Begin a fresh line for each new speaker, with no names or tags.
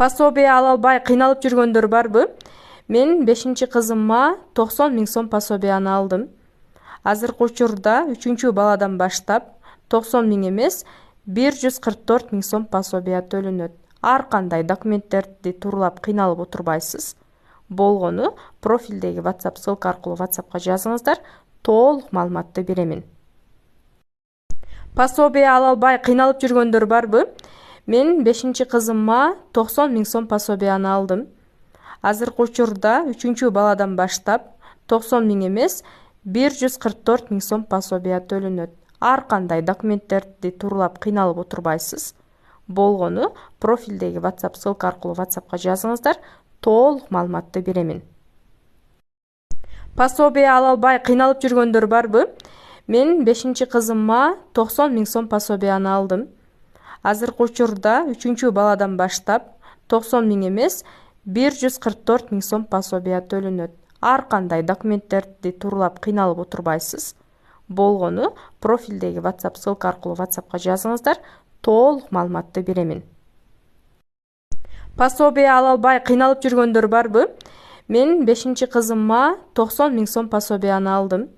Пособие ала албай кыйналып жүргөндөр барбы? Мен 5-кызымма 90 000 сом пособияны алдым. Азыркы учурда 3-баладан баштап 90 000 эмес, 144 000 сом пособия төлөнөт. Ар кандай документтерди турлап кыйналып отурбайсыз. Болгону профилдеги WhatsApp ссылка аркылуу WhatsAppка жазыңыздар, толук маалыматты беремин. Пособие ала албай кыйналып жүргөндөр барбы? Мен 5-кызымма 90 000 сом пособияны алдым. Азыркы учурда 3-баладан баштап 90 000 эмес, 144 000 сом пособия төлөнөт. Ар кандай документтерди турлап кыйналып отурбайсыз. Болгону профилдеги WhatsApp ссылка аркылуу WhatsAppка жазыңыздар, толук маалыматты беремин. Пособие ала албай кыйналып жүргөндөр барбы? Мен 5-кызымма 90 000 сом пособияны алдым. Азыркы учурда 3-баладан баштап 90 000 эмес, 144 000 сом пособия төлөнөт. Ар кандай документтерди турлап кыйналып отурбайсыз. Болгону профилдеги WhatsApp ссылка аркылуу WhatsAppка жазыңыздар, толук маалыматты беремин. Пособие ала албай кыйналып жүргөндөр барбы? Мен 5-кызымма 90 000 сом пособияны алдым.